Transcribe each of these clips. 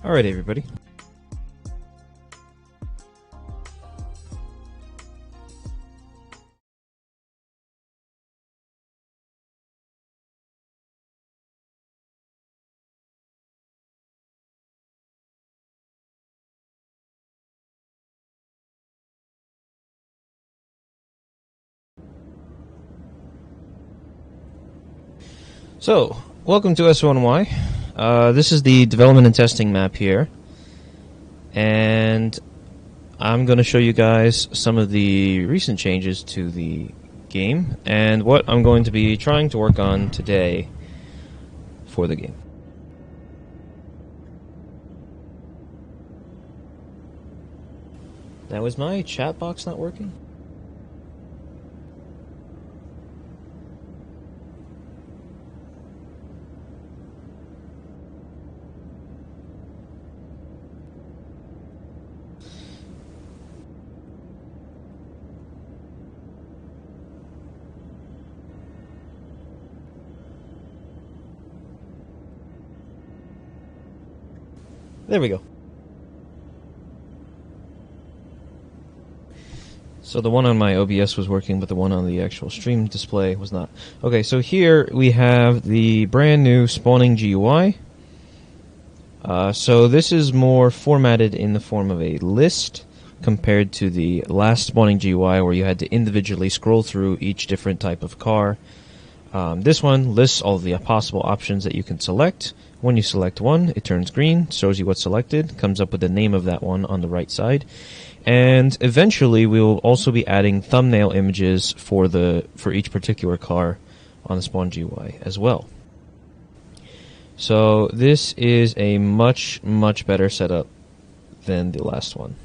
Alright, everybody. So, welcome to SoNY. This is the development and testing map here. And I'm going to show you guys some of the recent changes to the game and what I'm going to be trying to work on today for the game. Now, is my chat box not working? There we go. So the one on my OBS was working, but the one on the actual stream display was not. Okay, so here we have the brand new spawning GUI. So this is more formatted in the form of a list compared to the last spawning GUI where you had to individually scroll through each different type of car. This one lists all the possible options that you can select. When you select one, it turns green, shows you what's selected, comes up with the name of that one on the right side. And eventually we will also be adding thumbnail images for each particular car on the spawn GUI as well. So this is a much better setup than the last one.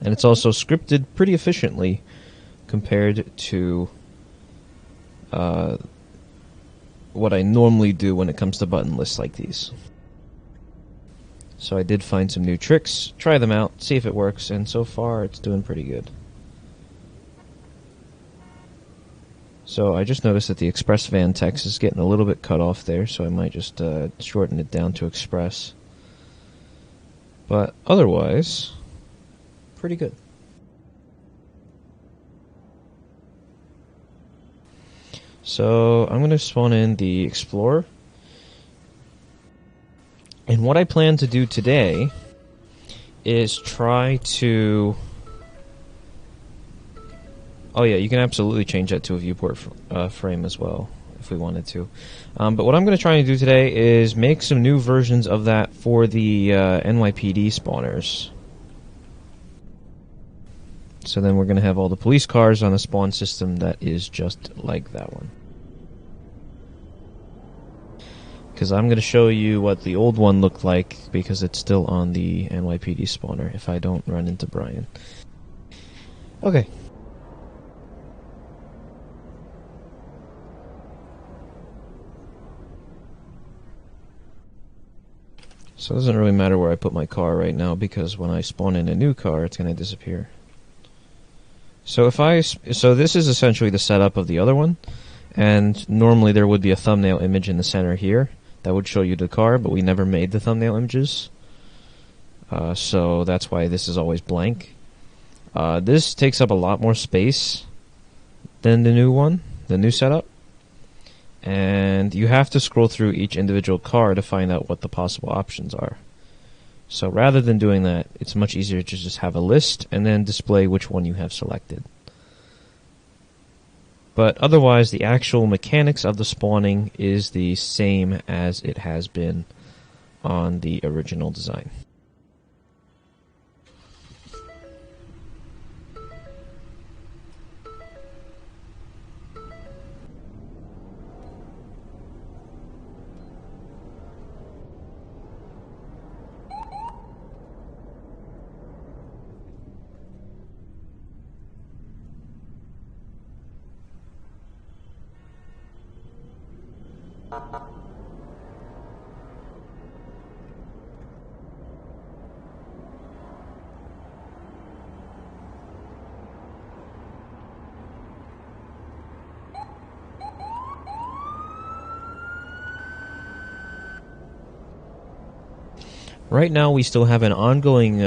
And it's also scripted pretty efficiently compared to what I normally do when it comes to button lists like these. So I did find some new tricks, try them out, see if it works, and so far it's doing pretty good. So I just noticed that the Express van text is getting a little bit cut off there, so I might just shorten it down to Express. But otherwise, pretty good. So I'm going to spawn in the Explorer. And what I plan to do today is try to... Oh yeah, you can absolutely change that to a viewport frame as well, if we wanted to. But what I'm going to try and do today is make some new versions of that for the NYPD spawners. So then we're going to have all the police cars on a spawn system that is just like that one. Because I'm going to show you what the old one looked like, because it's still on the NYPD spawner, if I don't run into Brian. Okay. So it doesn't really matter where I put my car right now, because when I spawn in a new car, it's going to disappear. So this is essentially the setup of the other one, and normally there would be a thumbnail image in the center here that would show you the car, but we never made the thumbnail images, so that's why this is always blank. This takes up a lot more space than the new one, the new setup, and you have to scroll through each individual car to find out what the possible options are. So rather than doing that, it's much easier to just have a list and then display which one you have selected. But otherwise, the actual mechanics of the spawning is the same as it has been on the original design. Right now we still have an ongoing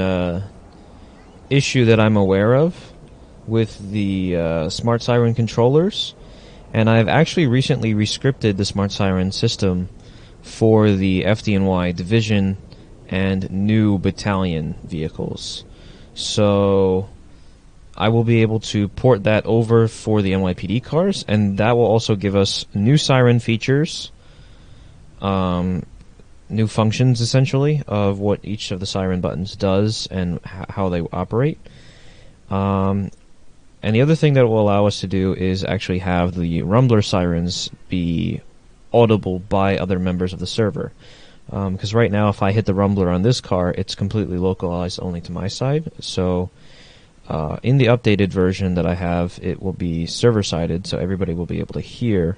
issue that I'm aware of with the Smart Siren controllers, and I've actually recently rescripted the Smart Siren system for the FDNY division and new battalion vehicles. So I will be able to port that over for the NYPD cars, and that will also give us new siren features, new functions essentially of what each of the siren buttons does and how they operate. And the other thing that it will allow us to do is actually have the Rumbler sirens be audible by other members of the server. Because right now, if I hit the Rumbler on this car, it's completely localized only to my side. So in the updated version that I have, it will be server-sided, so everybody will be able to hear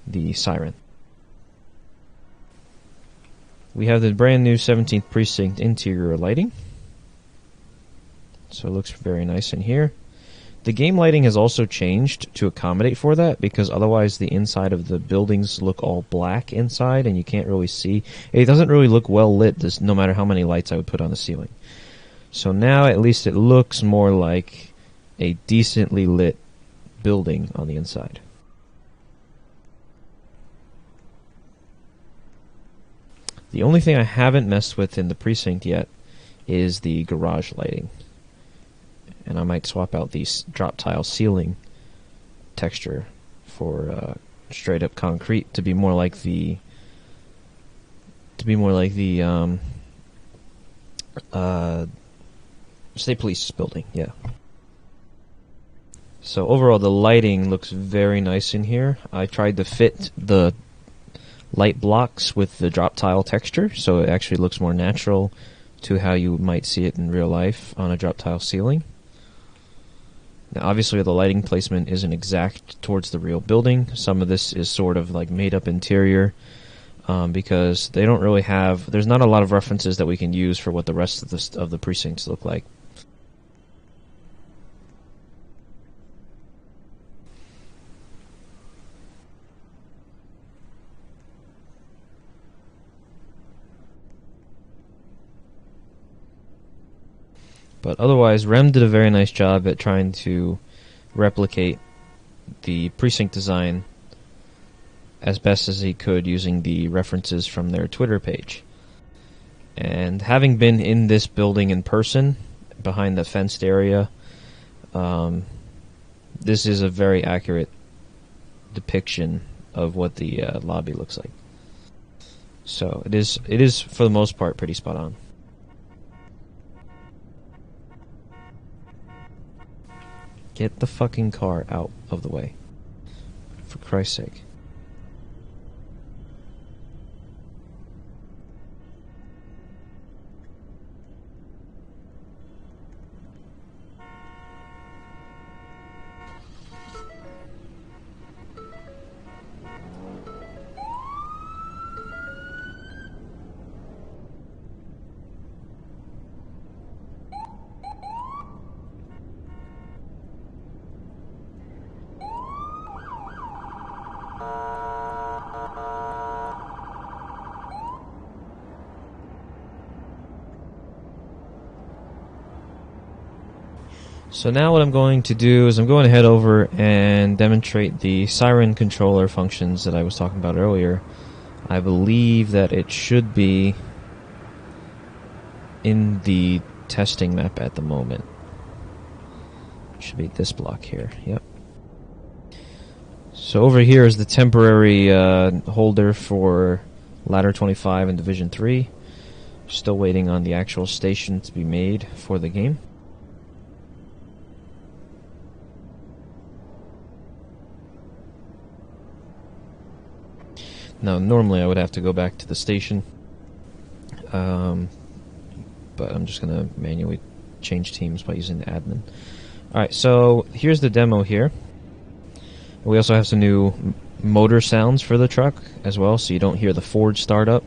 the siren. We have the brand new 17th Precinct interior lighting. So it looks very nice in here. The game lighting has also changed to accommodate for that, because otherwise the inside of the buildings look all black inside and you can't really see. It doesn't really look well lit, no matter how many lights I would put on the ceiling. So now at least it looks more like a decently lit building on the inside. The only thing I haven't messed with in the precinct yet is the garage lighting. And I might swap out the drop tile ceiling texture for straight up concrete to be more like the State Police building, yeah. So overall the lighting looks very nice in here. I tried to fit the light blocks with the drop tile texture, so it actually looks more natural to how you might see it in real life on a drop tile ceiling. Now obviously the lighting placement isn't exact towards the real building. Some of this is sort of like made up interior, because they don't really have, there's not a lot of references that we can use for what the rest of the precincts look like. But otherwise, Rem did a very nice job at trying to replicate the precinct design as best as he could using the references from their Twitter page. And having been in this building in person, behind the fenced area, this is a very accurate depiction of what the lobby looks like. So it is for the most part pretty spot on. Get the fucking car out of the way. For Christ's sake. So now what I'm going to do is I'm going to head over and demonstrate the siren controller functions that I was talking about earlier. I believe that it should be in the testing map at the moment. It should be this block here, yep. So over here is the temporary holder for Ladder 25 and Division 3. Still waiting on the actual station to be made for the game. Now, normally I would have to go back to the station, but I'm just going to manually change teams by using the admin. Alright, so here's the demo here. We also have some new motor sounds for the truck as well, so you don't hear the Ford start up.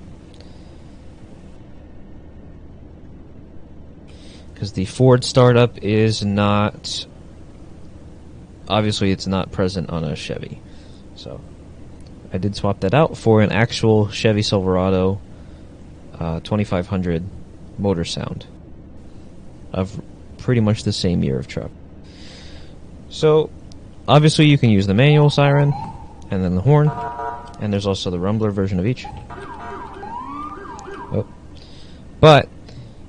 Because the Ford startup is not, obviously it's not present on a Chevy. So I did swap that out for an actual Chevy Silverado 2500 motor sound of pretty much the same year of truck. So obviously you can use the manual siren and then the horn, and there's also the rumbler version of each. Oh. But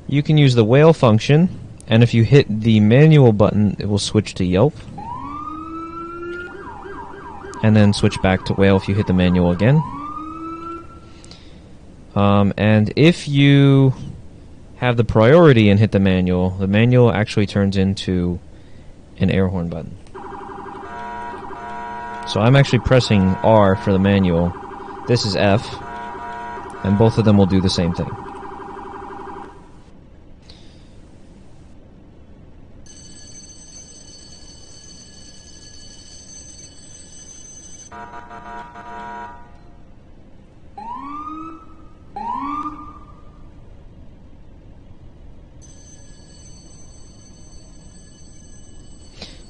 you can use the wail function, and if you hit the manual button it will switch to yelp, and then switch back to wail if you hit the manual again. And if you have the priority and hit the manual actually turns into an air horn button. So I'm actually pressing R for the manual. This is F, and both of them will do the same thing.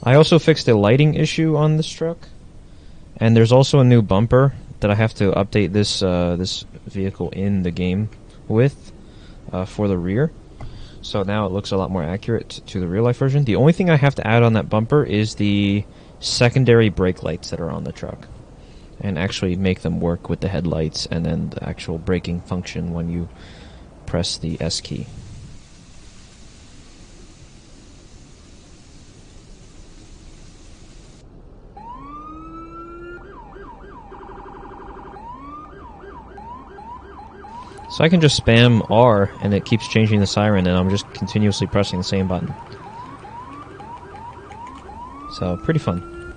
I also fixed a lighting issue on this truck, and there's also a new bumper that I have to update this this vehicle in the game with for the rear. So now it looks a lot more accurate to the real life version. The only thing I have to add on that bumper is the secondary brake lights that are on the truck, and actually make them work with the headlights and then the actual braking function when you press the S key. So I can just spam R and it keeps changing the siren, and I'm just continuously pressing the same button. So pretty fun.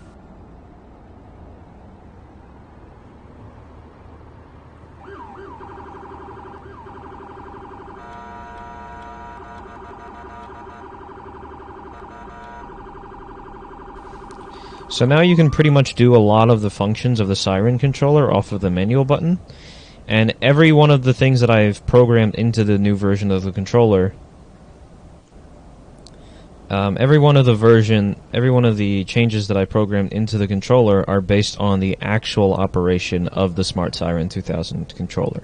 So now you can pretty much do a lot of the functions of the siren controller off of the manual button. And every one of the things that I've programmed into the new version of the controller, every one of the changes that I programmed into the controller are based on the actual operation of the Smart Siren 2000 controller.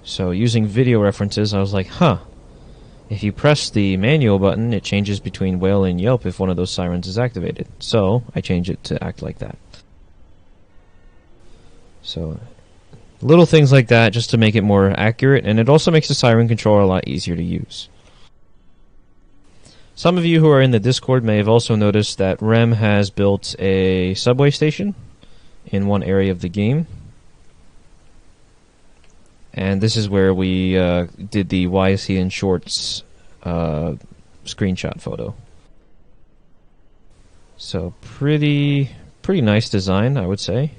So using video references, I was like, if you press the manual button, it changes between wail and yelp if one of those sirens is activated. So I changed it to act like that. So, little things like that just to make it more accurate, and it also makes the siren controller a lot easier to use. Some of you who are in the Discord may have also noticed that Rem has built a subway station in one area of the game. And this is where we did the Why Is He in Shorts screenshot photo. So, pretty nice design, I would say.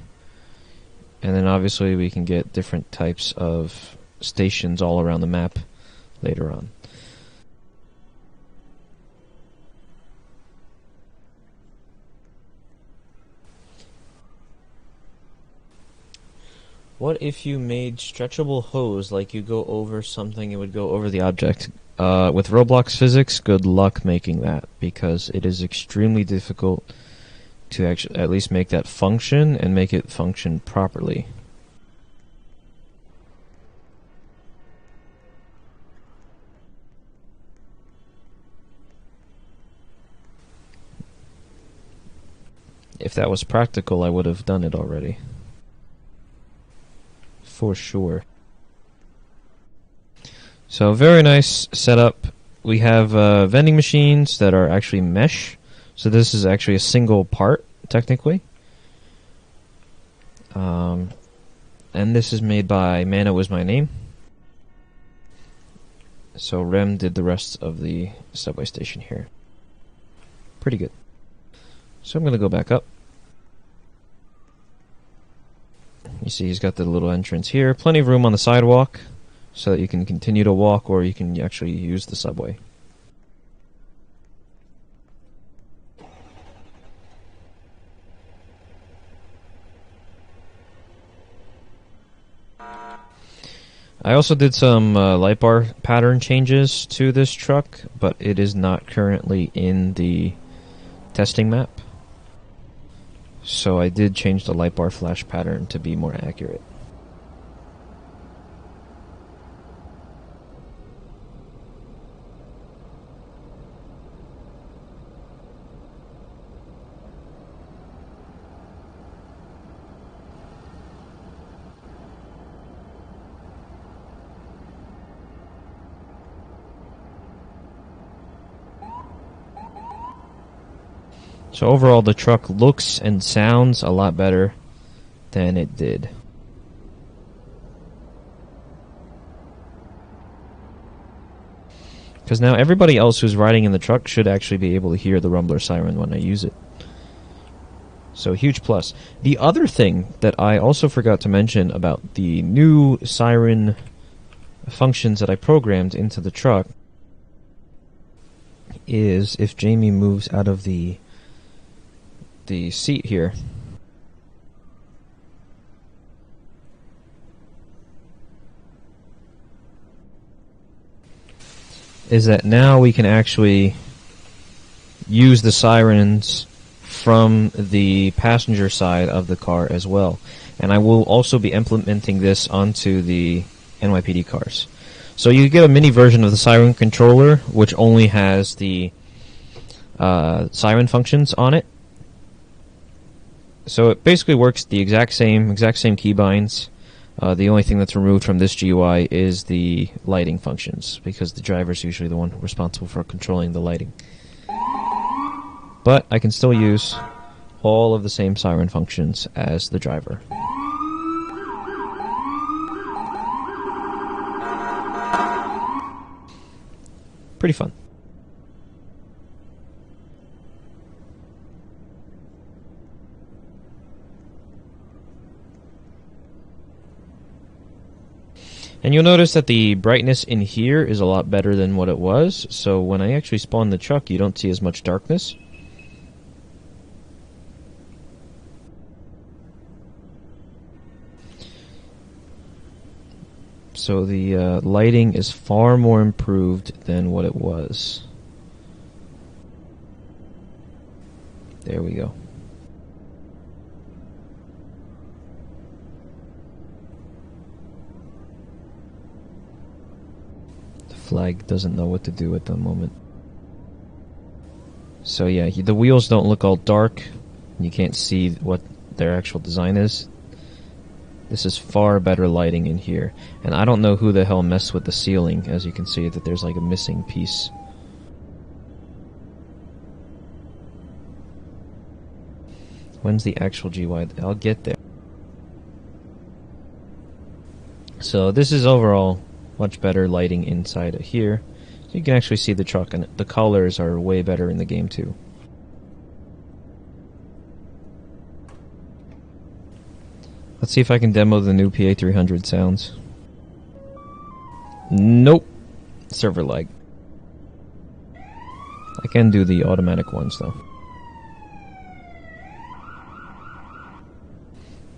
And then obviously we can get different types of stations all around the map later on. What if you made stretchable hose, like you go over something, it would go over the object? With Roblox physics, good luck making that, because it is extremely difficult to actually at least make that function and make it function properly. If that was practical, I would have done it already. For sure. So very nice setup. We have vending machines that are actually mesh. So this is actually a single part, technically. And this is made by Mana Was My Name. So Rem did the rest of the subway station here. Pretty good. So I'm going to go back up. You see he's got the little entrance here. Plenty of room on the sidewalk so that you can continue to walk, or you can actually use the subway. I also did some light bar pattern changes to this truck, but it is not currently in the testing map. So I did change the light bar flash pattern to be more accurate. So overall, the truck looks and sounds a lot better than it did. Because now everybody else who's riding in the truck should actually be able to hear the rumbler siren when I use it. So huge plus. The other thing that I also forgot to mention about the new siren functions that I programmed into the truck is if Jamie moves out of the seat here, is that now we can actually use the sirens from the passenger side of the car as well. And I will also be implementing this onto the NYPD cars. So you get a mini version of the siren controller, which only has the siren functions on it. So it basically works the exact same keybinds. The only thing that's removed from this GUI is the lighting functions, because the driver's usually the one responsible for controlling the lighting. But I can still use all of the same siren functions as the driver. Pretty fun. And you'll notice that the brightness in here is a lot better than what it was, so when I actually spawn the truck, you don't see as much darkness. So the lighting is far more improved than what it was. There we go. The flag doesn't know what to do at the moment. So yeah, the wheels don't look all dark. You can't see what their actual design is. This is far better lighting in here. And I don't know who the hell messed with the ceiling. As you can see that there's like a missing piece. When's the actual GUI? I'll get there. So this is overall much better lighting inside of here. So you can actually see the truck, and the colors are way better in the game too. Let's see if I can demo the new PA300 sounds. Nope. Server lag. I can do the automatic ones though.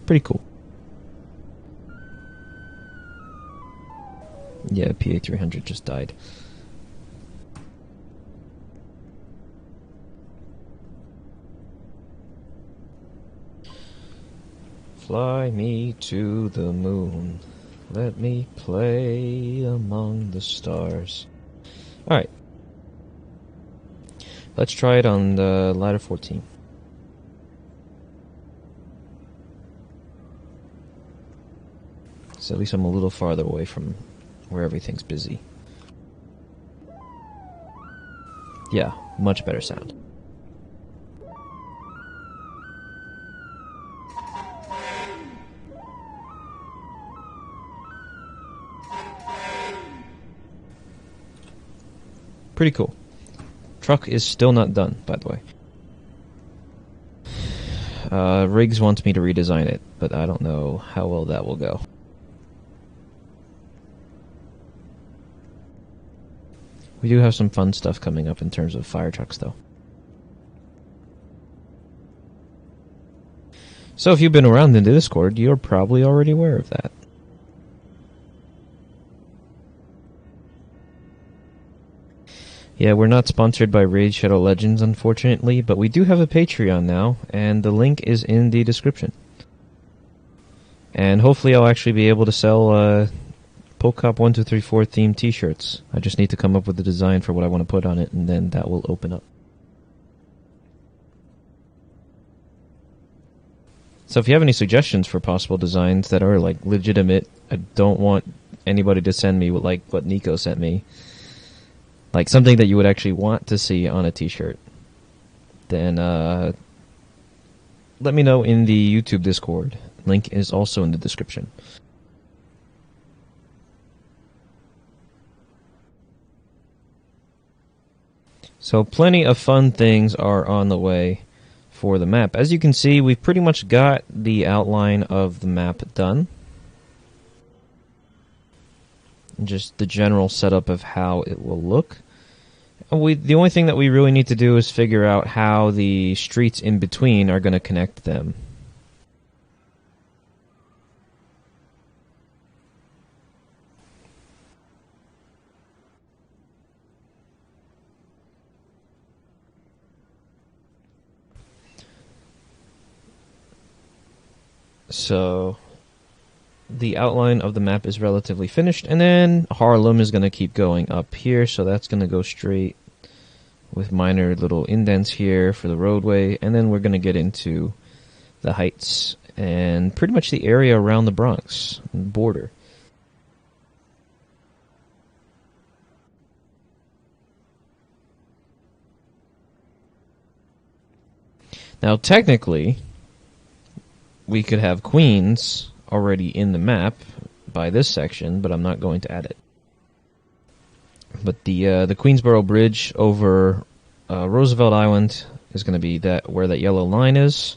Pretty cool. Yeah, PA300 just died. Fly me to the moon. Let me play among the stars. Alright. Let's try it on the ladder 14. So at least I'm a little farther away from where everything's busy. Yeah, much better sound. Pretty cool. Truck is still not done, by the way. Riggs wants me to redesign it, but I don't know how well that will go. We do have some fun stuff coming up in terms of fire trucks, though. So if you've been around in the Discord, you're probably already aware of that. Yeah, we're not sponsored by Raid Shadow Legends, unfortunately, but we do have a Patreon now, and the link is in the description. And hopefully I'll actually be able to sell PokeCop 1234 themed t-shirts. I just need to come up with the design for what I want to put on it, and then that will open up. So if you have any suggestions for possible designs that are like legitimate, I don't want anybody to send me like what Nico sent me. Like something that you would actually want to see on a t-shirt. then let me know in the YouTube Discord. Link is also in the description. So plenty of fun things are on the way for the map. As you can see, we've pretty much got the outline of the map done. And just the general setup of how it will look. The only thing that we really need to do is figure out how the streets in between are going to connect them. So the outline of the map is relatively finished, and then Harlem is going to keep going up here, so that's going to go straight with minor little indents here for the roadway, and then we're going to get into the Heights and pretty much the area around the Bronx border. Now technically we could have Queens already in the map by this section, but I'm not going to add it. But the Queensboro Bridge over Roosevelt Island is going to be where that yellow line is.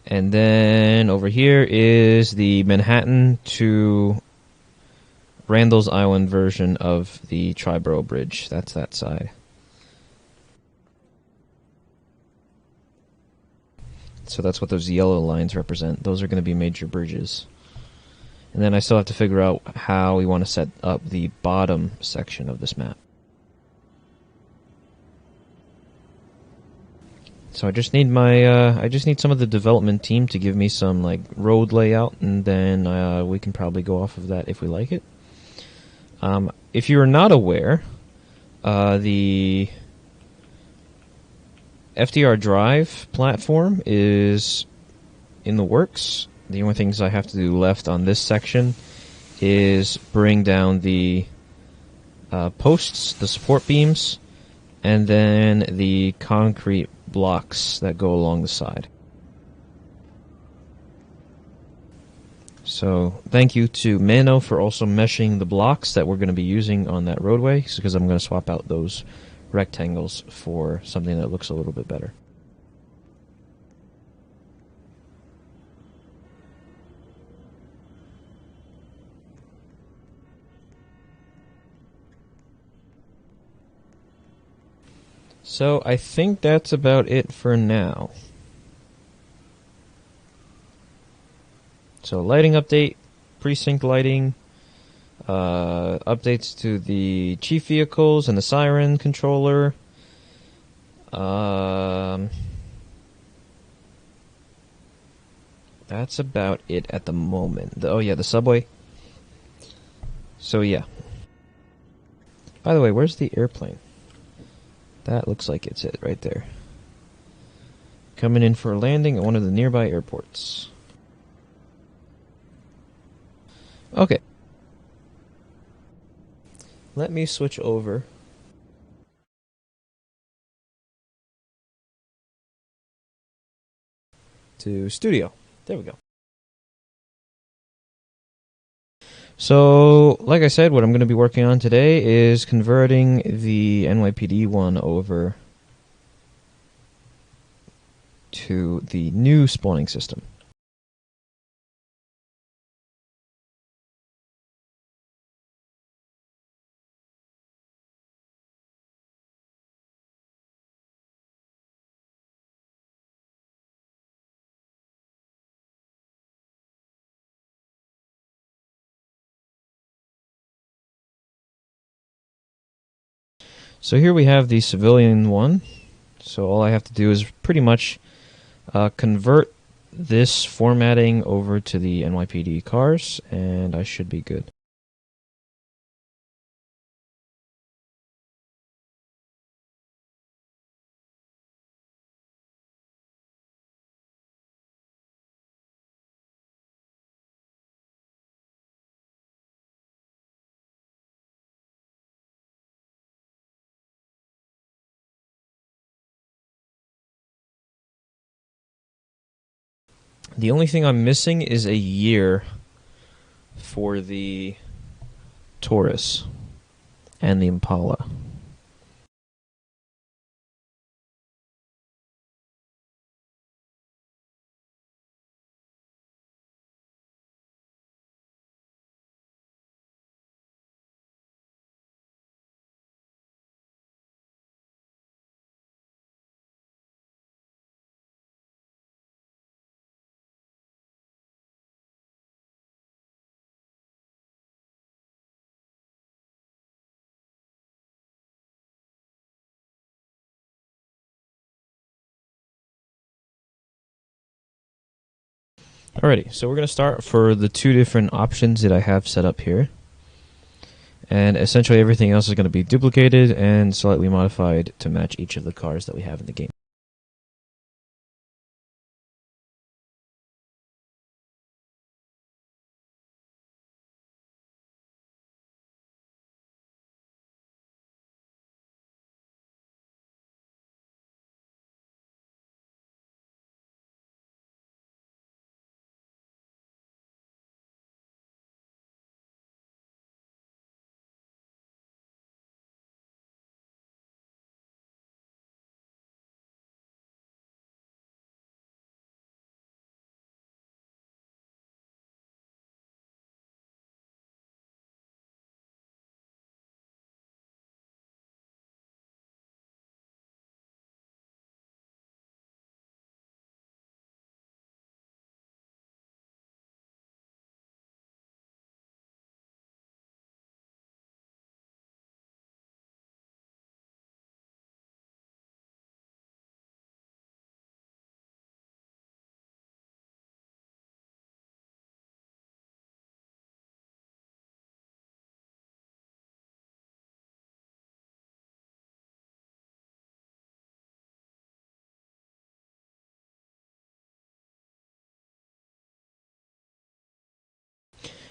And then over here is the Manhattan to Randall's Island version of the Triborough Bridge. That's that side. So that's what those yellow lines represent. Those are going to be major bridges. And then I still have to figure out how we want to set up the bottom section of this map. So I just need some of the development team to give me some like road layout, and then we can probably go off of that if we like it. If you're not aware, the FDR Drive platform is in the works. The only things I have to do left on this section is bring down the posts, the support beams, and then the concrete blocks that go along the side. So thank you to Mano for also meshing the blocks that we're going to be using on that roadway, because I'm going to swap out those rectangles for something that looks a little bit better. So I think that's about it for now. So lighting update, precinct lighting, updates to the chief vehicles and the Siren controller. That's about it at the moment. Oh yeah, the subway. So yeah. By the way, where's the airplane? That looks like it's it right there. Coming in for a landing at one of the nearby airports. Okay. Let me switch over to Studio. There we go. So, like I said, what I'm going to be working on today is converting the NYPD one over to the new spawning system. So here we have the civilian one. So all I have to do is pretty much convert this formatting over to the NYPD cars, and I should be good. The only thing I'm missing is a year for the Taurus and the Impala. Alrighty, so we're going to start for the two different options that I have set up here. And essentially everything else is going to be duplicated and slightly modified to match each of the cars that we have in the game.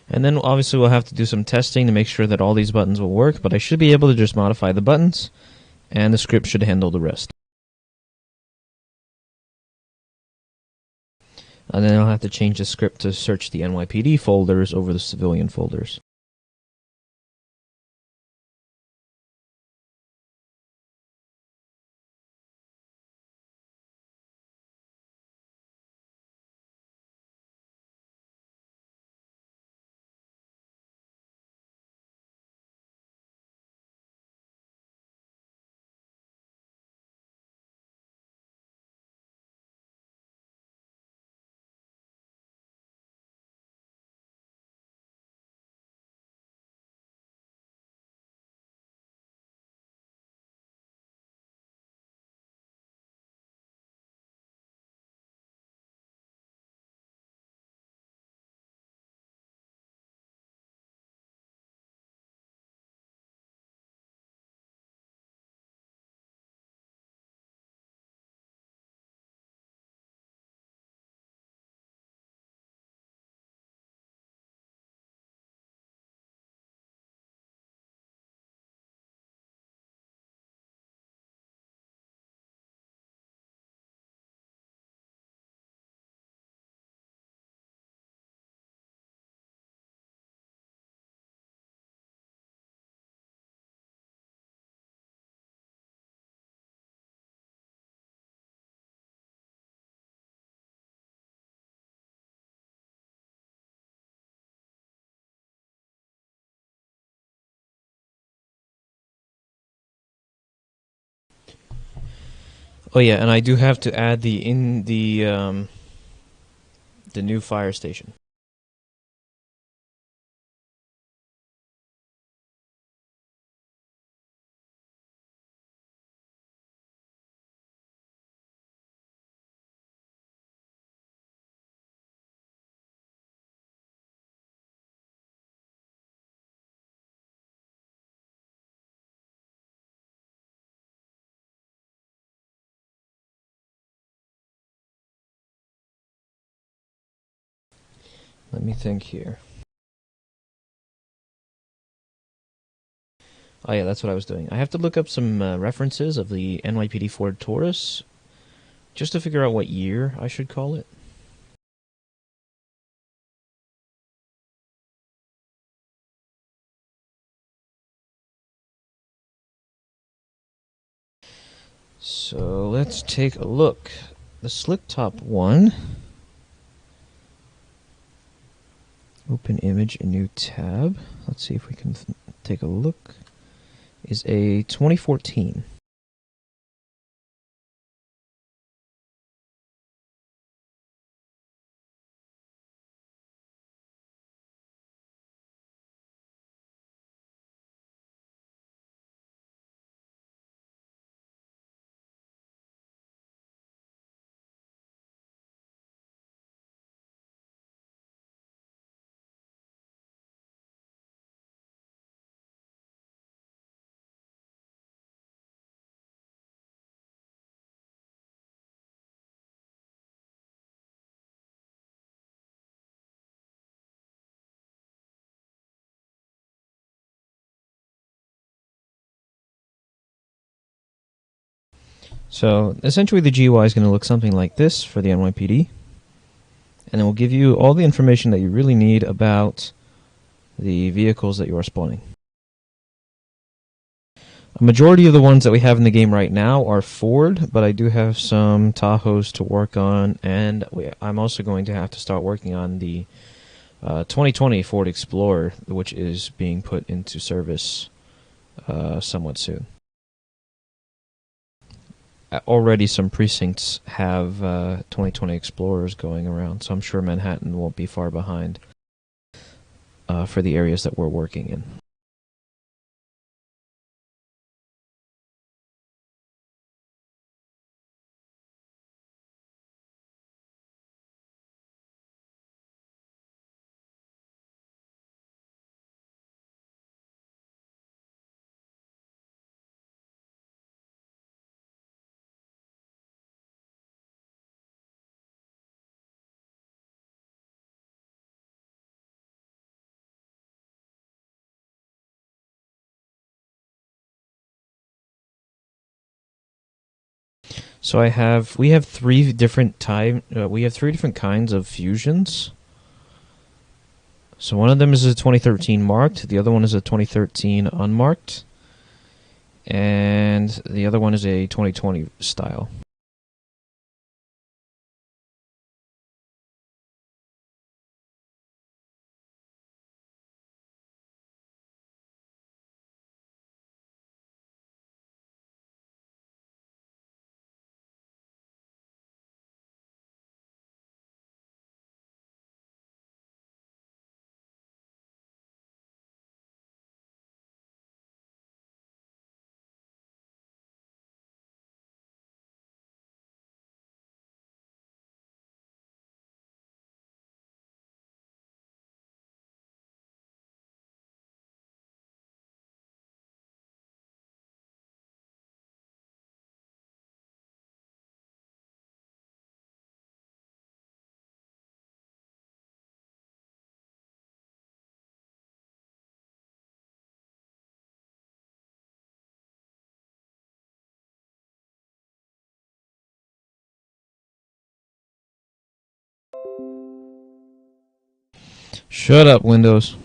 And then obviously we'll have to do some testing to make sure that all these buttons will work, but I should be able to just modify the buttons, and the script should handle the rest. And then I'll have to change the script to search the NYPD folders over the civilian folders. Oh yeah, and I do have to add the new fire station. Let me think here. Oh yeah, that's what I was doing. I have to look up some references of the NYPD Ford Taurus just to figure out what year I should call it. So let's take a look. The slick top one. Open image, a new tab. Let's see if we can take a look. Is a 2014. So essentially the GUI is going to look something like this for the NYPD. And it will give you all the information that you really need about the vehicles that you are spawning. A majority of the ones that we have in the game right now are Ford, but I do have some Tahoes to work on, and I'm also going to have to start working on the 2020 Ford Explorer, which is being put into service somewhat soon. Already some precincts have 2020 Explorers going around, so I'm sure Manhattan won't be far behind for the areas that we're working in. So we have three different kinds of fusions. So one of them is a 2013 marked, the other one is a 2013 unmarked, and the other one is a 2020 style. Shut up, Windows.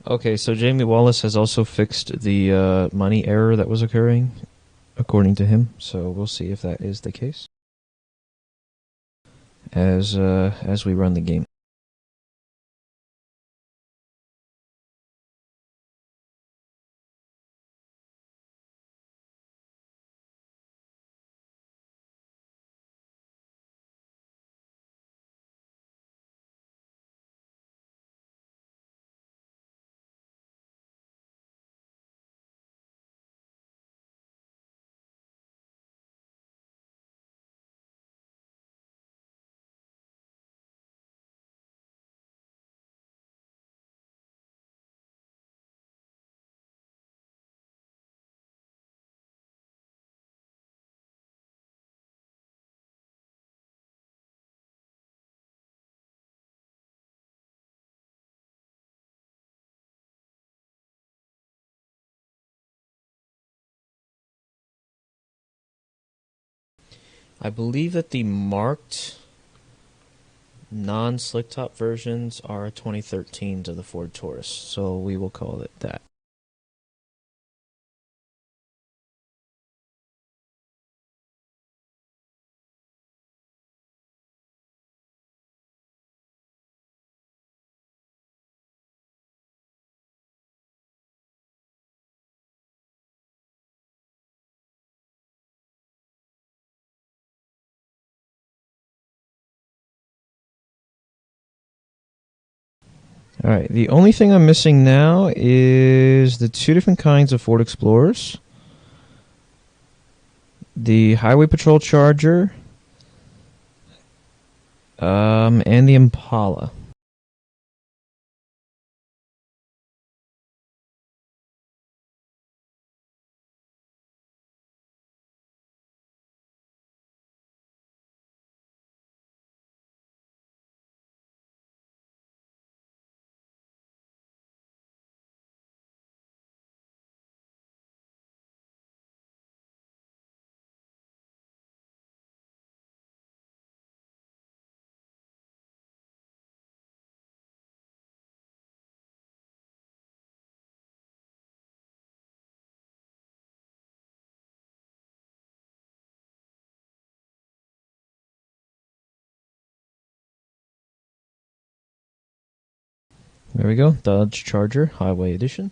Okay, so Jamie Wallace has also fixed the money error that was occurring, according to him. So we'll see if that is the case as we run the game. I believe that the marked non-slick top versions are 2013s of the Ford Taurus, so we will call it that. Alright, the only thing I'm missing now is the two different kinds of Ford Explorers. The Highway Patrol Charger, and the Impala. There we go, Dodge Charger Highway Edition.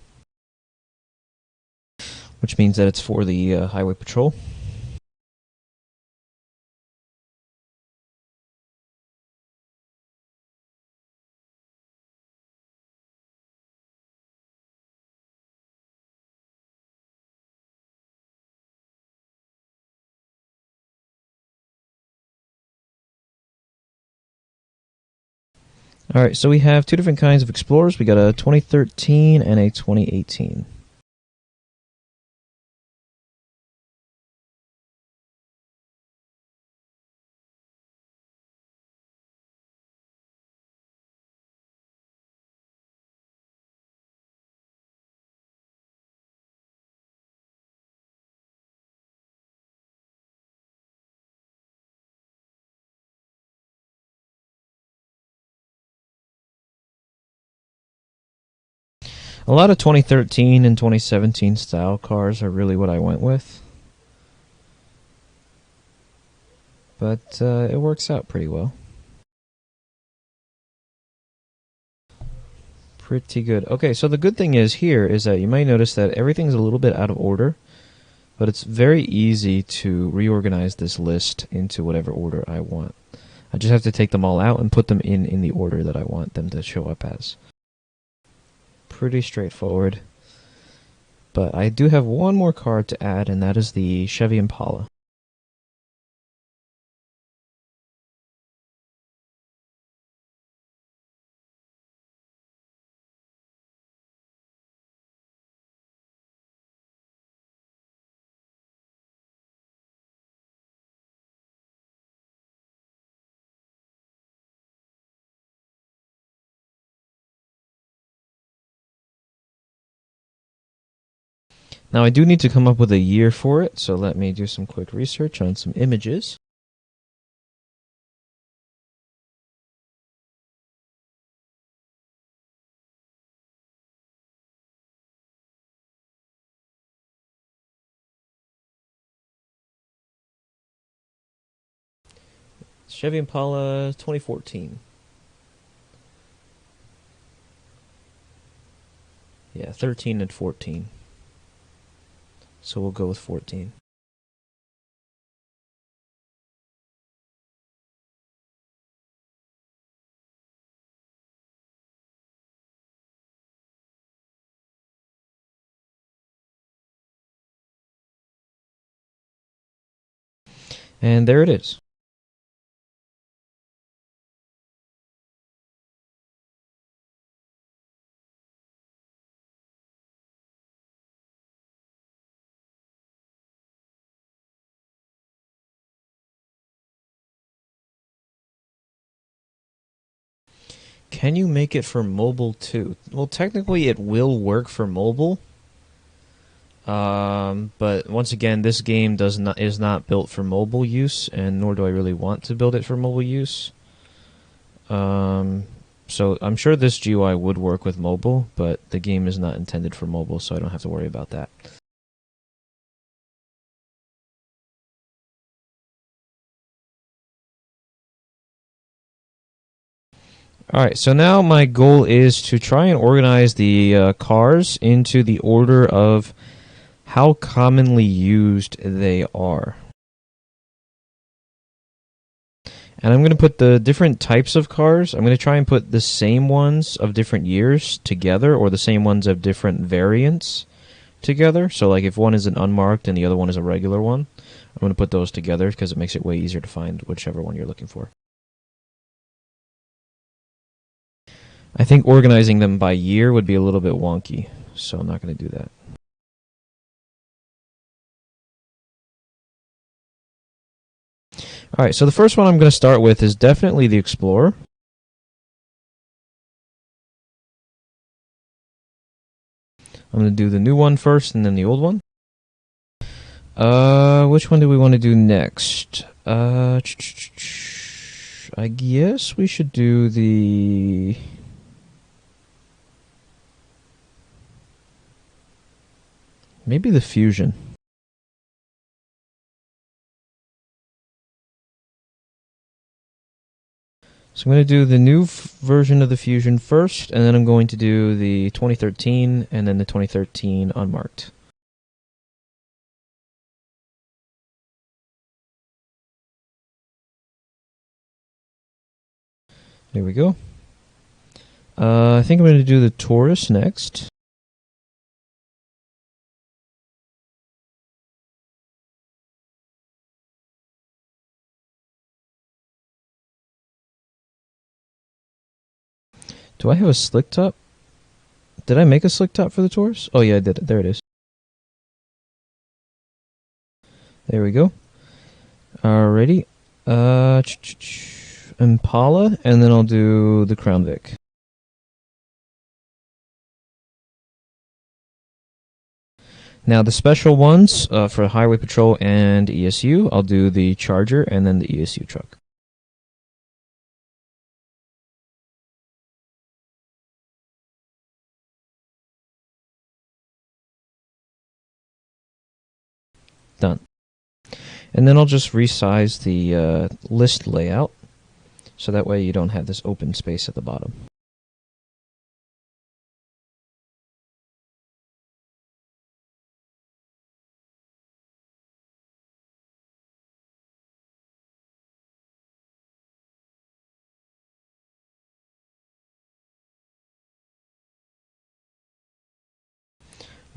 Which means that it's for the Highway Patrol. Alright, so we have two different kinds of Explorers. We got a 2013 and a 2018. A lot of 2013 and 2017 style cars are really what I went with. But it works out pretty well. Pretty good. Okay, so the good thing is here is that you might notice that everything's a little bit out of order, but it's very easy to reorganize this list into whatever order I want. I just have to take them all out and put them in the order that I want them to show up as. Pretty straightforward. But I do have one more card to add, and that is the Chevy Impala. Now I do need to come up with a year for it, so let me do some quick research on some images. Chevy Impala 2014. Yeah, 13 and 14. So we'll go with 14. And there it is. Can you make it for mobile too? Well, technically it will work for mobile. But once again, this game is not built for mobile use, and nor do I really want to build it for mobile use. So I'm sure this GUI would work with mobile, but the game is not intended for mobile, so I don't have to worry about that. Alright, so now my goal is to try and organize the cars into the order of how commonly used they are. And I'm going to put the different types of cars, I'm going to try and put the same ones of different years together, or the same ones of different variants together. So like if one is an unmarked and the other one is a regular one, I'm going to put those together because it makes it way easier to find whichever one you're looking for. I think organizing them by year would be a little bit wonky, so I'm not going to do that. Alright, so the first one I'm going to start with is definitely the Explorer. I'm going to do the new one first and then the old one. Which one do we want to do next? I guess we should do the... maybe the Fusion. So I'm going to do the new version of the Fusion first, and then I'm going to do the 2013 and then the 2013 unmarked. There we go. I think I'm going to do the Taurus next. Do I have a slick top? Did I make a slick top for the Taurus? Oh yeah, I did. There it is. There we go. Alrighty. Impala, and then I'll do the Crown Vic. Now the special ones for Highway Patrol and ESU, I'll do the Charger and then the ESU truck. Done. And then I'll just resize the list layout, so that way you don't have this open space at the bottom.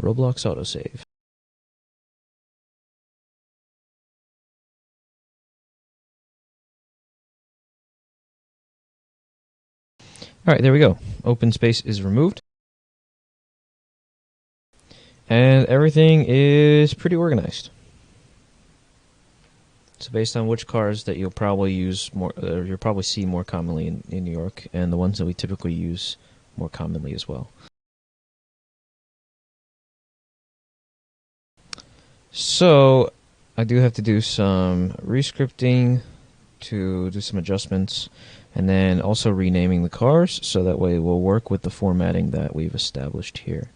Roblox autosave. Alright, there we go. Open space is removed. And everything is pretty organized. So based on which cars that you'll probably use more, you'll probably see more commonly in New York, and the ones that we typically use more commonly as well. So I do have to do some rescripting to do some adjustments, and then also renaming the cars so that way we'll work with the formatting that we've established here.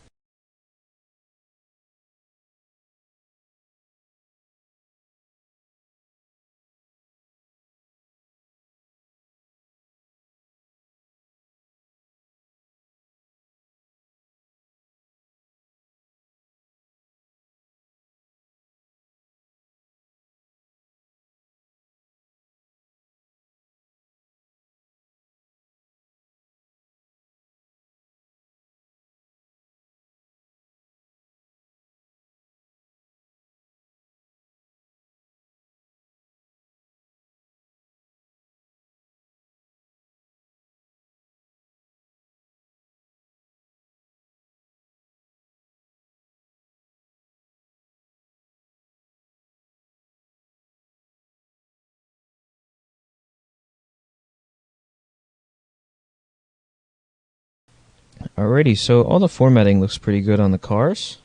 Alrighty, so all the formatting looks pretty good on the cars.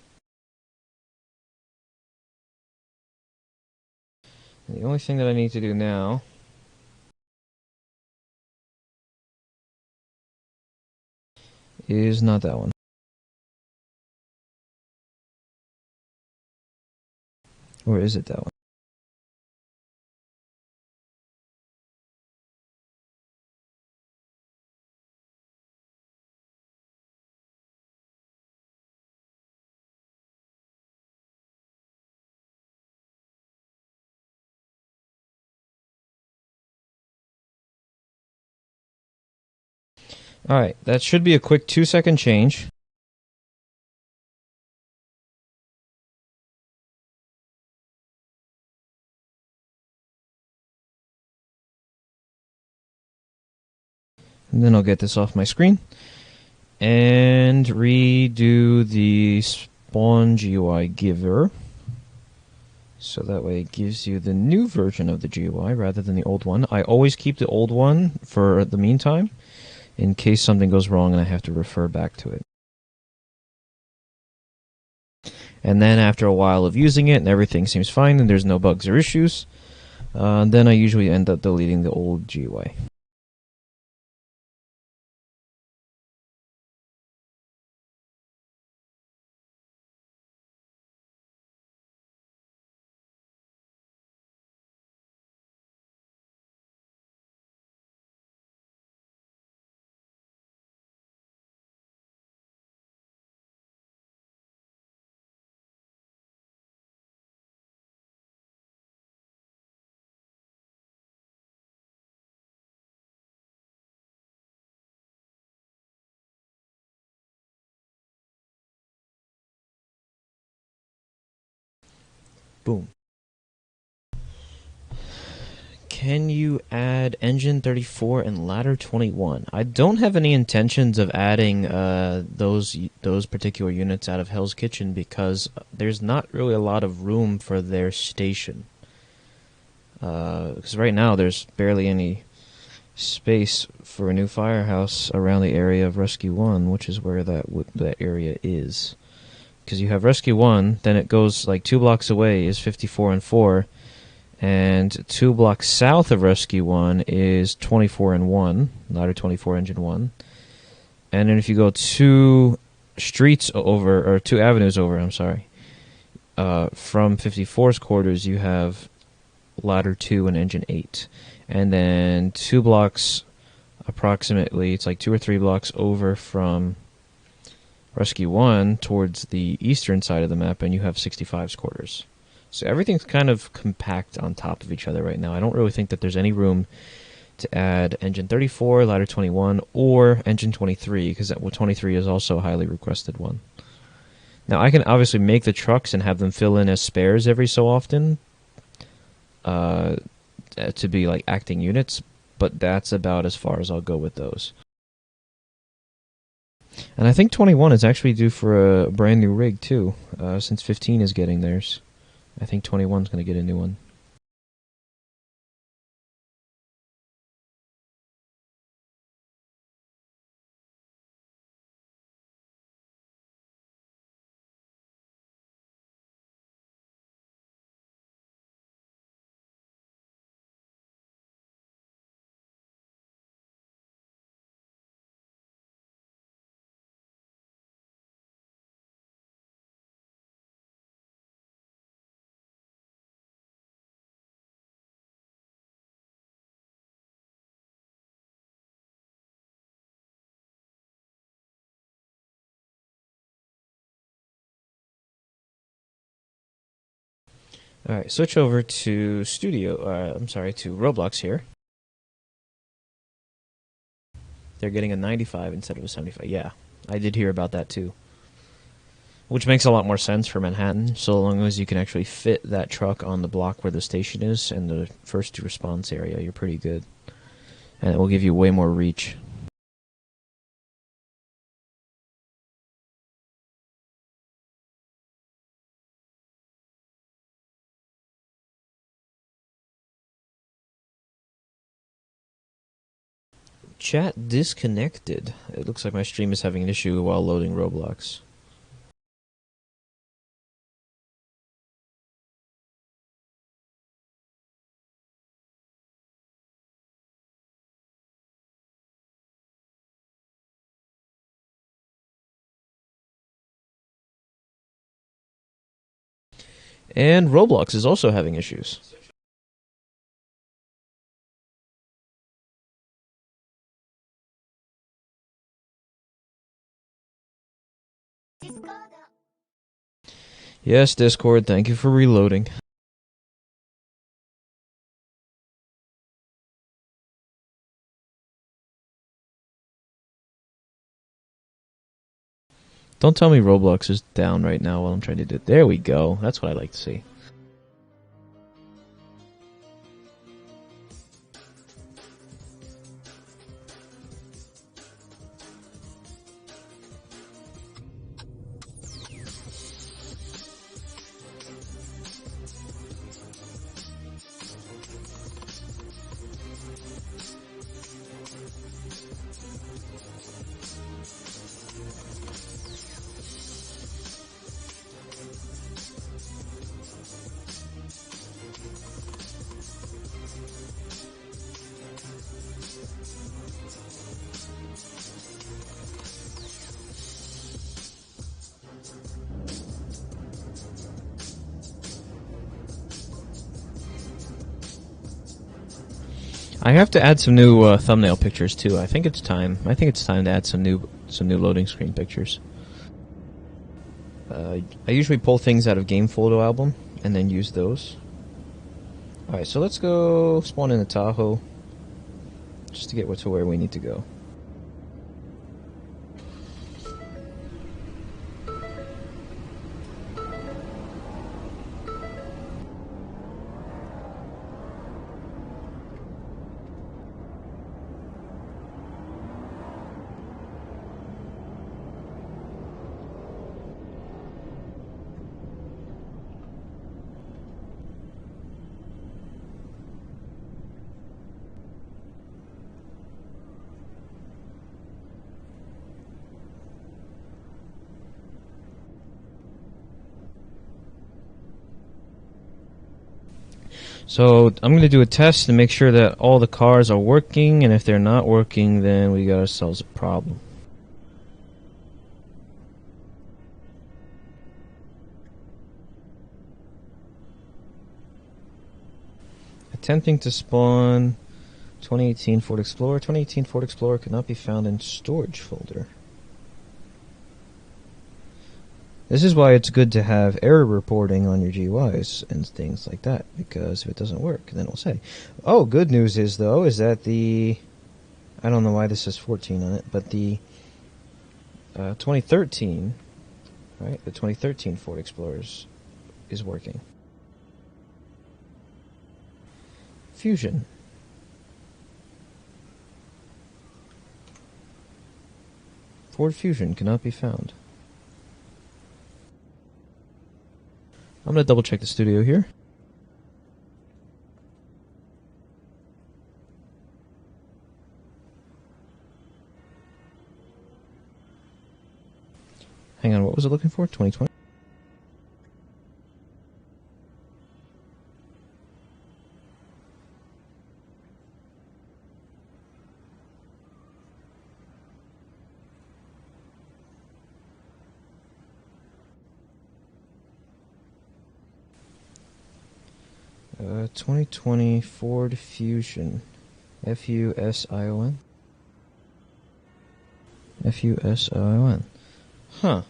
And the only thing that I need to do now is not that one. Or is it that one? Alright, that should be a quick 2-second change. And then I'll get this off my screen. And redo the spawn GUI giver. So that way it gives you the new version of the GUI rather than the old one. I always keep the old one for the meantime, in case something goes wrong and I have to refer back to it. And then after a while of using it and everything seems fine and there's no bugs or issues, then I usually end up deleting the old GUI. Boom. Can you add engine 34 and ladder 21? I don't have any intentions of adding those particular units out of Hell's Kitchen because there's not really a lot of room for their station. Because right now there's barely any space for a new firehouse around the area of Rescue 1, which is where that area is. Because you have Rescue 1, then it goes like 2 blocks away is 54 and 4, and 2 blocks south of Rescue 1 is 24 and 1, ladder 24 engine 1. And then if you go 2 streets over, or 2 avenues over, I'm sorry, from 54's quarters you have ladder 2 and engine 8. And then 2 blocks approximately, it's like 2 or 3 blocks over from Rescue 1 towards the eastern side of the map, and you have 65's quarters. So everything's kind of compact on top of each other right now. I don't really think that there's any room to add engine 34, ladder 21, or engine 23, because 23 is also a highly requested one. Now, I can obviously make the trucks and have them fill in as spares every so often to be like acting units, but that's about as far as I'll go with those. And I think 21 is actually due for a brand new rig, too, since 15 is getting theirs. I think 21 is going to get a new one. Alright, switch over to to Roblox here. They're getting a 95 instead of a 75. Yeah, I did hear about that too. Which makes a lot more sense for Manhattan, so long as you can actually fit that truck on the block where the station is and the first response area, you're pretty good. And it will give you way more reach. Chat disconnected. It looks like my stream is having an issue while loading Roblox. And Roblox is also having issues. Yes, Discord, thank you for reloading. Don't tell me Roblox is down right now while I'm trying to do it. There we go. That's what I like to see. I have to add some new thumbnail pictures too. I think it's time. I think it's time to add some new loading screen pictures. I usually pull things out of Game Photo Album and then use those. All right, so let's go spawn in a Tahoe just to get to where we need to go. So I'm going to do a test to make sure that all the cars are working, and if they're not working, then we got ourselves a problem. Attempting to spawn 2018 Ford Explorer. 2018 Ford Explorer could not be found in storage folder. This is why it's good to have error reporting on your GUIs and things like that, because if it doesn't work, then it'll say. Oh, good news is, though, is that the... I don't know why this says 14 on it, but the 2013, right, the 2013 Ford Explorers is working. Fusion. Ford Fusion cannot be found. I'm going to double check the studio here. Hang on, what was it looking for? 2020? Uh, 2020 Ford Fusion. Fusion? Fusion. Huh.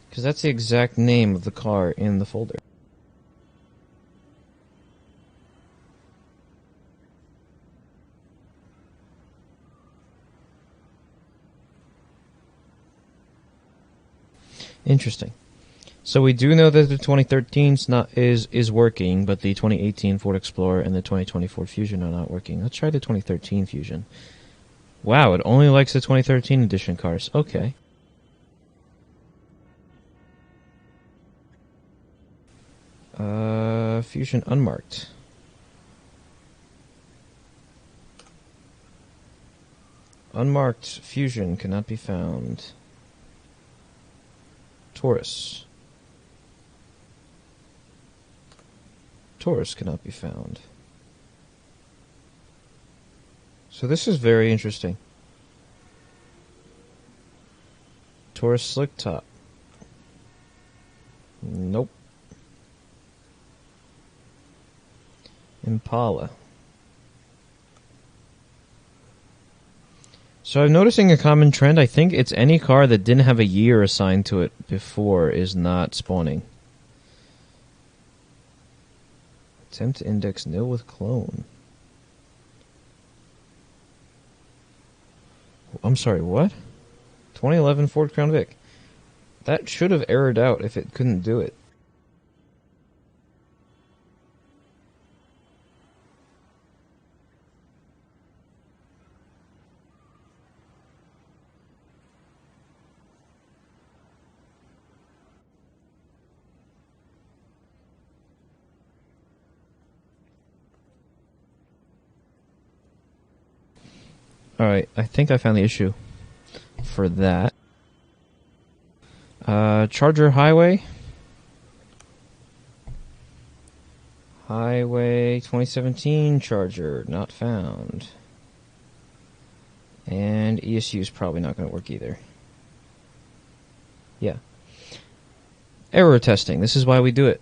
Because that's the exact name of the car in the folder. Interesting. So we do know that the 2013 is working, but the 2018 Ford Explorer and the 2020 Ford Fusion are not working. Let's try the 2013 Fusion. Wow, it only likes the 2013 edition cars. Okay. Fusion unmarked. Unmarked Fusion cannot be found. Taurus. Taurus cannot be found. So this is very interesting. Taurus slick top. Nope. Impala. So I'm noticing a common trend. I think it's any car that didn't have a year assigned to it before is not spawning. Attempt to index nil with clone. I'm sorry, what? 2011 Ford Crown Vic. That should have errored out if it couldn't do it. Alright, I think I found the issue for that. Charger Highway. Highway 2017 Charger, not found. And ESU is probably not going to work either. Yeah. Error testing. This is why we do it.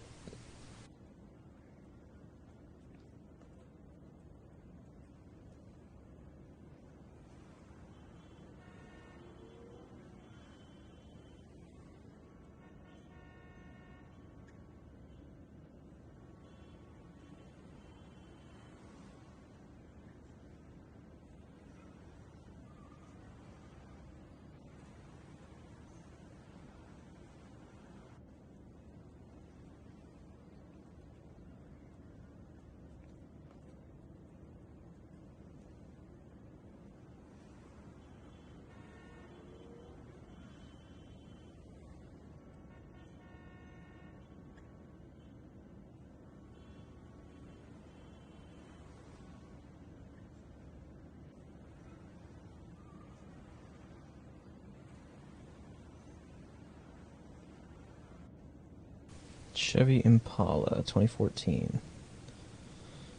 Chevy Impala 2014.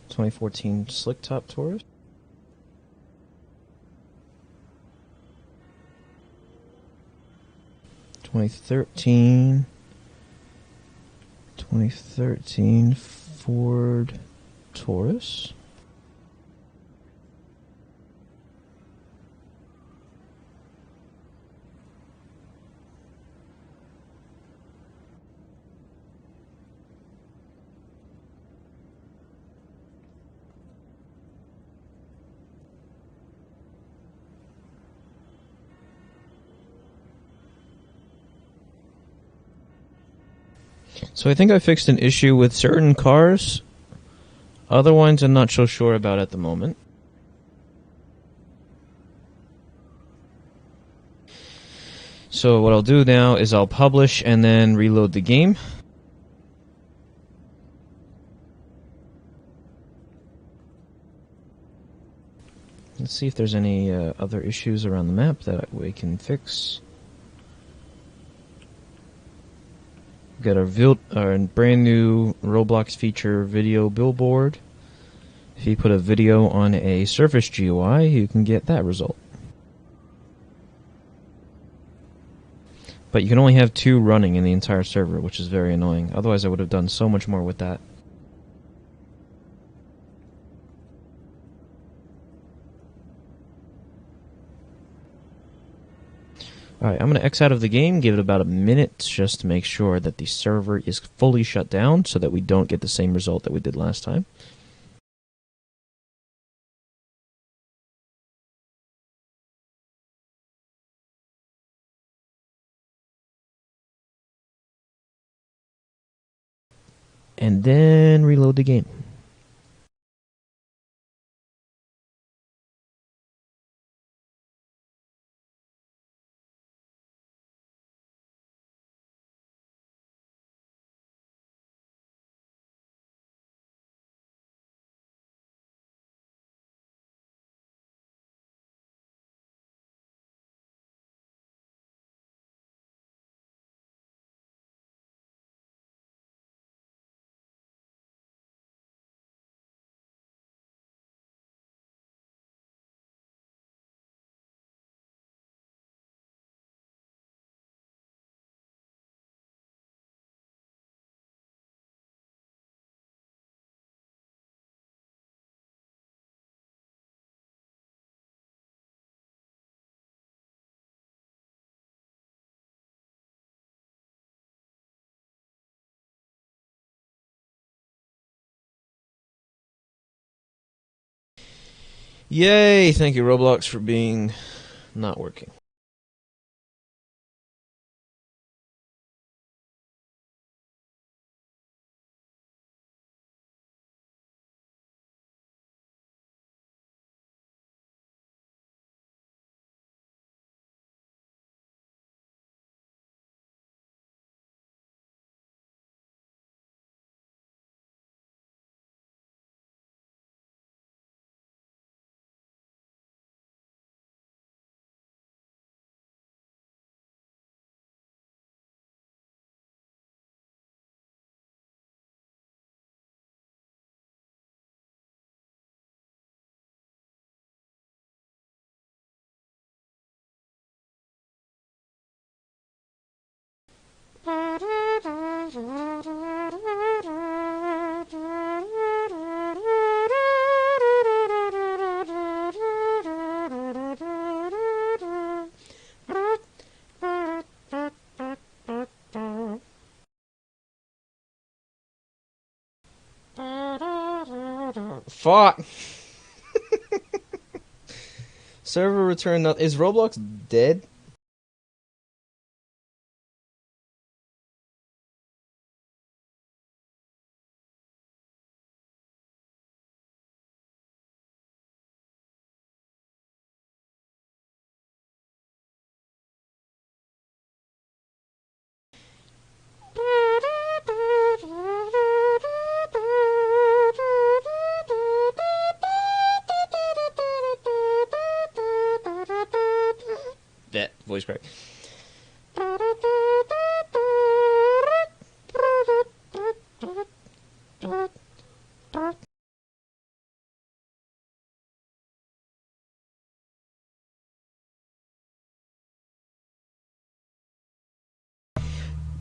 2014 Slick Top Taurus. 2013 Ford Taurus. So I think I fixed an issue with certain cars. Other ones I'm not so sure about at the moment. So what I'll do now is I'll publish and then reload the game. Let's see if there's any other issues around the map that we can fix. Got our brand new Roblox feature video billboard. If you put a video on a surface GUI, you can get that result. But you can only have 2 running in the entire server, which is very annoying. Otherwise, I would have done so much more with that. Alright, I'm going to X out of the game, give it about a minute just to make sure that the server is fully shut down so that we don't get the same result that we did last time. And then reload the game. Yay! Thank you, Roblox, for being not working. Fuck! Server return not. Is Roblox dead? That voice crack.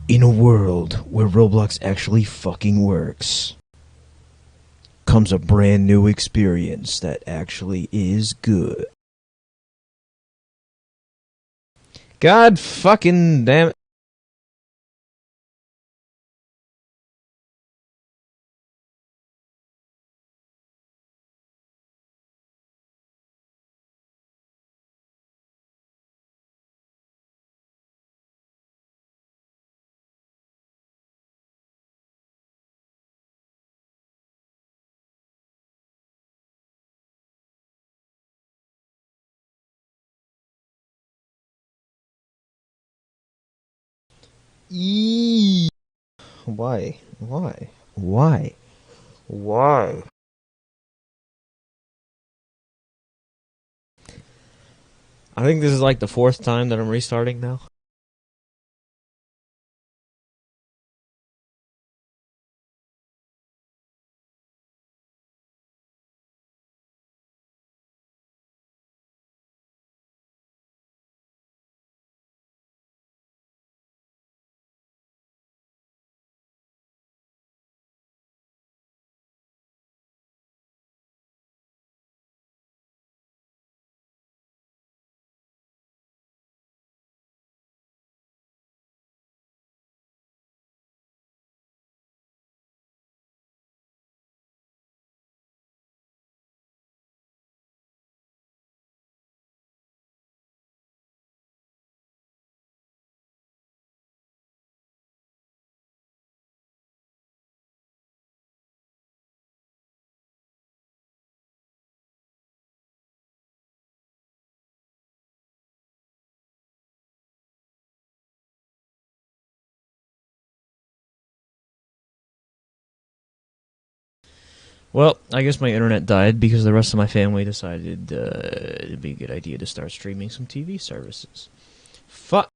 In a world where Roblox actually fucking works, comes a brand new experience that actually is good. God fucking damn it. Eee. Why? Why? Why? Why? I think this is like the fourth time that I'm restarting now. Well, I guess my internet died because the rest of my family decided it'd be a good idea to start streaming some TV services. Fuck.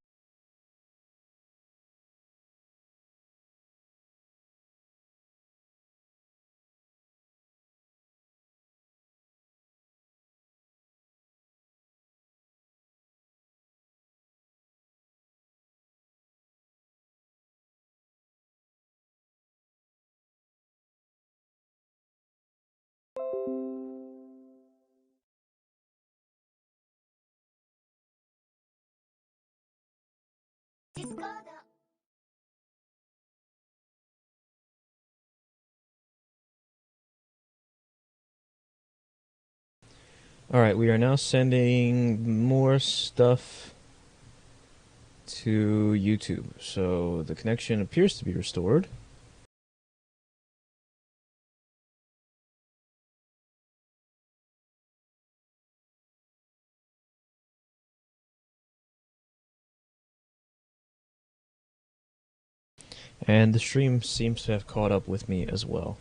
Alright, we are now sending more stuff to YouTube. So the connection appears to be restored. And the stream seems to have caught up with me as well.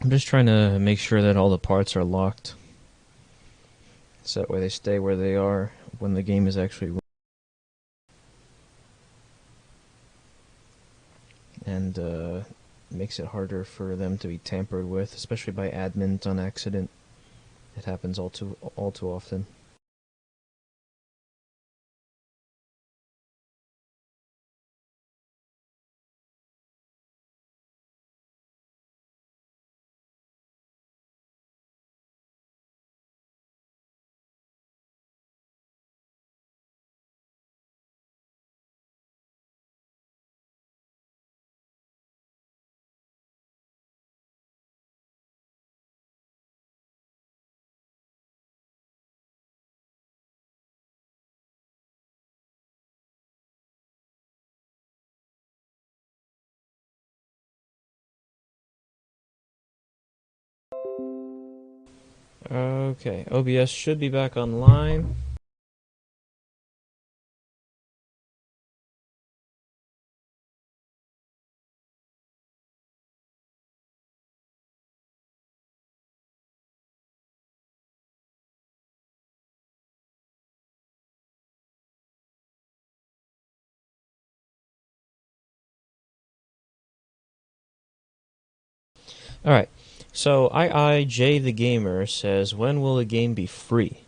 I'm just trying to make sure that all the parts are locked, so that way they stay where they are when the game is actually running. And makes it harder for them to be tampered with, especially by admins on accident. It happens all too often. Okay, OBS should be back online. Alright, so IIJ the Gamer says, when will the game be free?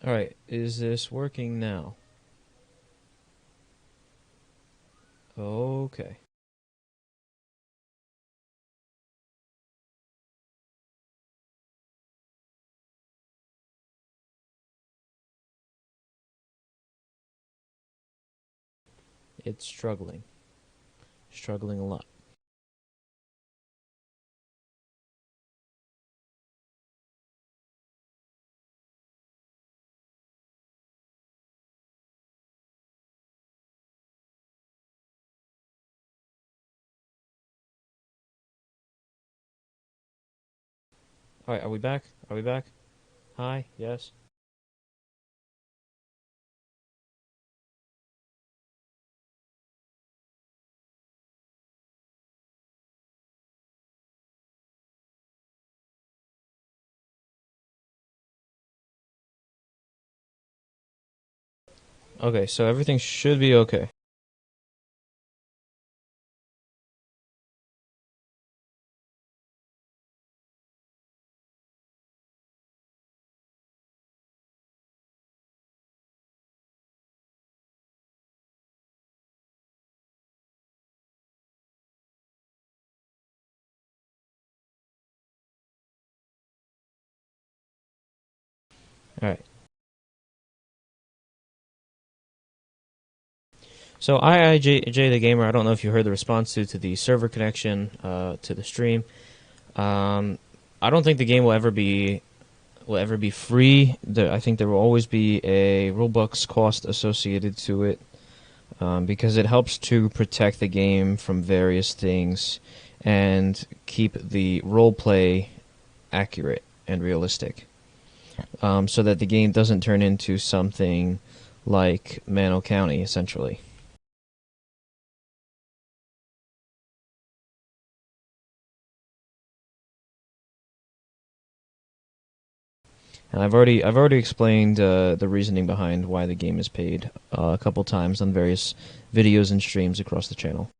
Alright, is this working now? Okay. It's struggling. Struggling a lot. Alright, are we back? Are we back? Hi? Yes? Okay, so everything should be okay. Alright. So IIJ the gamer, I don't know if you heard the response to the server connection to the stream. Um, I don't think the game will ever be free. I think there will always be a Robux cost associated to it because it helps to protect the game from various things and keep the roleplay accurate and realistic, so that the game doesn't turn into something like Mano County, essentially. And I've already explained the reasoning behind why the game is paid a couple times on various videos and streams across the channel.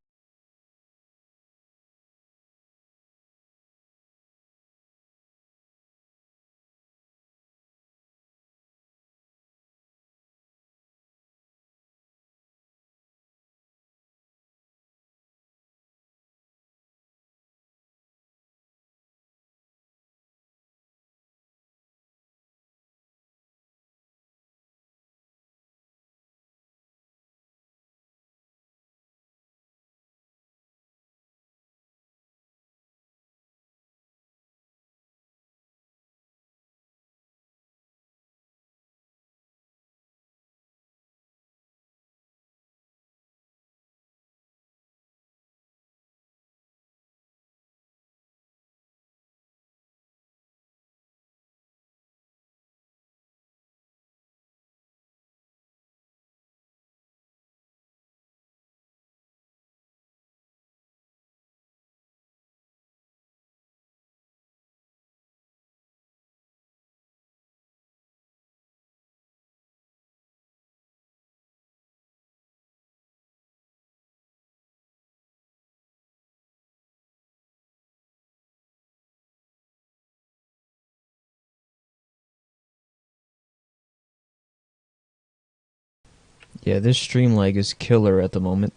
Yeah, this stream lag is killer at the moment.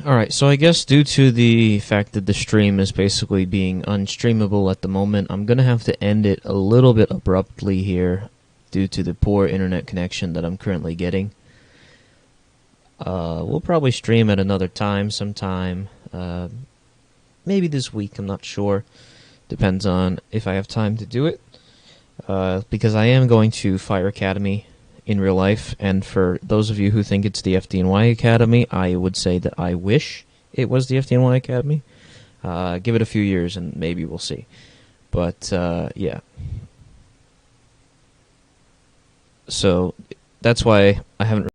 Alright, so I guess due to the fact that the stream is basically being unstreamable at the moment, I'm gonna have to end it a little bit abruptly here due to the poor internet connection that I'm currently getting. We'll probably stream at another time sometime. Maybe this week, I'm not sure. Depends on if I have time to do it. Because I am going to Fire Academy in real life, and for those of you who think it's the FDNY Academy, I would say that I wish it was the FDNY Academy. Give it a few years and maybe we'll see. But, yeah. So, that's why I haven't